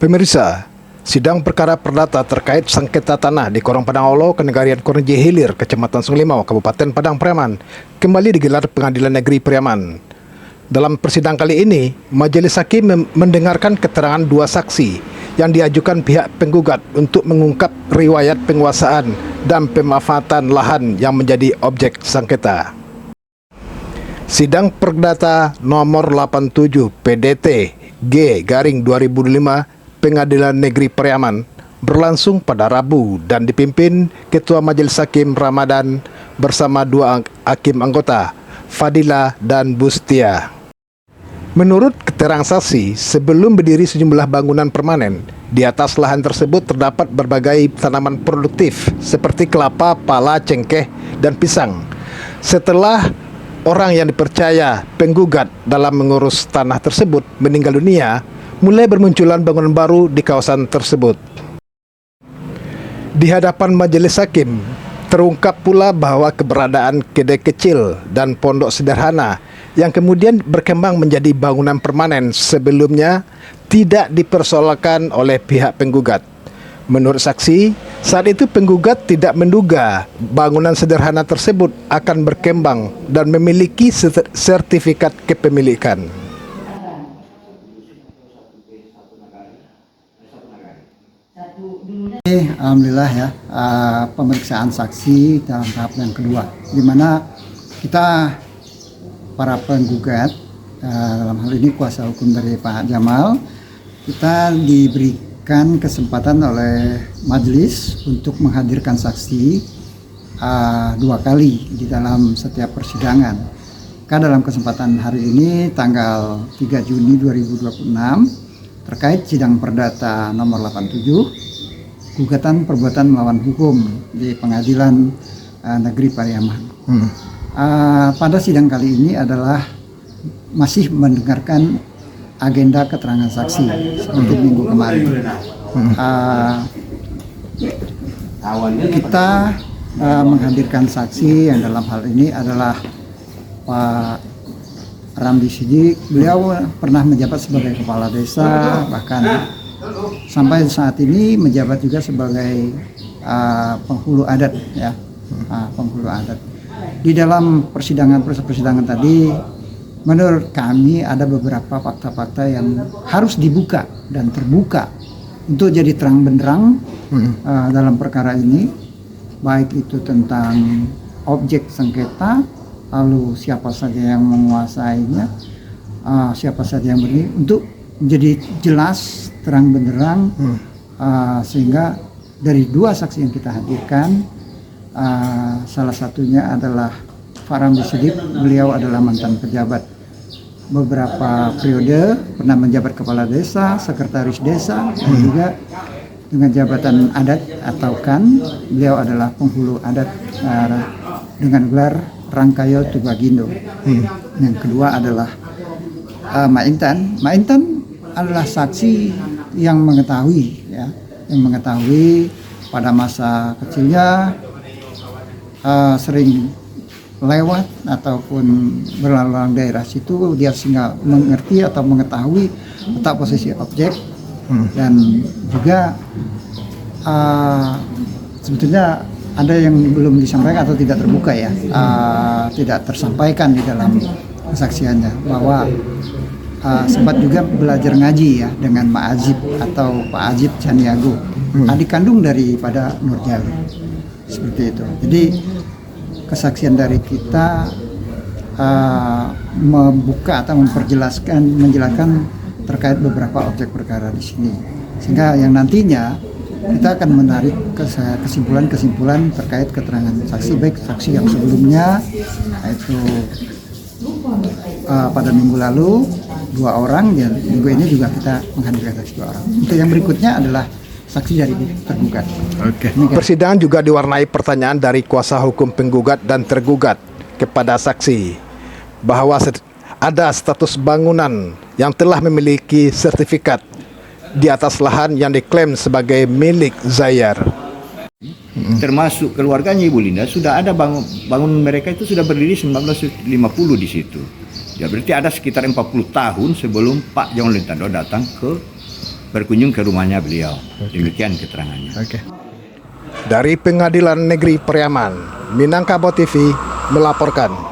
Pemirsa, sidang perkara perdata terkait sengketa tanah di Korong Padang Olo, Kenegarian Korenje Hilir, Kecamatan Sunglimau, Kabupaten Padang Pariaman, kembali digelar Pengadilan Negeri Pariaman. Dalam persidangan kali ini, Majelis Hakim mendengarkan keterangan dua saksi yang diajukan pihak penggugat untuk mengungkap riwayat penguasaan dan pemanfaatan lahan yang menjadi objek sengketa. Sidang perdata nomor 87 PDT G/2005 Pengadilan Negeri Pariaman berlangsung pada Rabu dan dipimpin Ketua Majelis Hakim Ramadan bersama dua hakim anggota, Fadila dan Bustia. Menurut keterangan saksi, sebelum berdiri sejumlah bangunan permanen, di atas lahan tersebut terdapat berbagai tanaman produktif seperti kelapa, pala, cengkeh, dan pisang. Setelah orang yang dipercaya penggugat dalam mengurus tanah tersebut meninggal dunia, mulai bermunculan bangunan baru di kawasan tersebut. Di hadapan majelis hakim, terungkap pula bahwa keberadaan kedai kecil dan pondok sederhana yang kemudian berkembang menjadi bangunan permanen sebelumnya tidak dipersoalkan oleh pihak penggugat. Menurut saksi, saat itu penggugat tidak menduga bangunan sederhana tersebut akan berkembang dan memiliki sertifikat kepemilikan. Alhamdulillah ya, pemeriksaan saksi dalam tahap yang kedua, di mana kita para penggugat, dalam hal ini kuasa hukum dari Pak Jamal, kita diberikan kesempatan oleh majelis untuk menghadirkan saksi dua kali di dalam setiap persidangan. Dalam kesempatan hari ini tanggal 3 Juni 2026 terkait sidang perdata nomor 87 gugatan perbuatan melawan hukum di Pengadilan Negeri Pariaman. Pada sidang kali ini adalah masih mendengarkan agenda keterangan saksi seperti minggu kemarin. Kita menghadirkan saksi yang dalam hal ini adalah Pak Ramdi Sidik. Beliau pernah menjabat sebagai kepala desa, bahkan sampai saat ini menjabat juga sebagai penghulu adat ya, penghulu adat. Di dalam persidangan tadi, menurut kami ada beberapa fakta-fakta yang harus dibuka dan terbuka untuk jadi terang benderang dalam perkara ini, baik itu tentang objek sengketa, lalu siapa saja yang menguasainya, siapa saja yang berdiri, untuk menjadi jelas terang benderang, sehingga dari dua saksi yang kita hadirkan, salah satunya adalah Pak Ramdi Sidik. Beliau adalah mantan pejabat beberapa periode, pernah menjabat kepala desa, sekretaris desa, dan juga dengan jabatan adat atau kan. Beliau adalah penghulu adat dengan gelar Rangkayo Tubagindo. Yang kedua adalah Mak Intan adalah saksi yang mengetahui ya, yang mengetahui pada masa kecilnya sering lewat ataupun berlalu daerah situ, dia sehingga mengerti atau mengetahui letak posisi objek. Dan juga sebetulnya ada yang belum disampaikan atau tidak terbuka ya, tidak tersampaikan di dalam kesaksiannya, bahwa sempat juga belajar ngaji ya dengan Pak Azib atau Pak Azib Caniago, adik kandung daripada Nurjali, seperti itu. Jadi kesaksian dari kita membuka atau menjelaskan terkait beberapa objek perkara di sini, sehingga yang nantinya kita akan menarik kesimpulan terkait keterangan saksi, baik saksi yang sebelumnya, yaitu pada minggu lalu 2 orang, dan minggu ini juga kita menghadirkan saksi 2 orang. Untuk yang berikutnya adalah saksi dari tergugat. Persidangan juga diwarnai pertanyaan dari kuasa hukum penggugat dan tergugat kepada saksi bahwa ada status bangunan yang telah memiliki sertifikat di atas lahan yang diklaim sebagai milik Zayar. Termasuk keluarganya Ibu Linda, sudah ada bangun mereka itu sudah berdiri 1950 di situ. Ya berarti ada sekitar 40 tahun sebelum Pak Jamal Lintando datang ke berkunjung ke rumahnya beliau. Demikian keterangannya. Oke. Dari Pengadilan Negeri Periaman, Minangkabau TV melaporkan.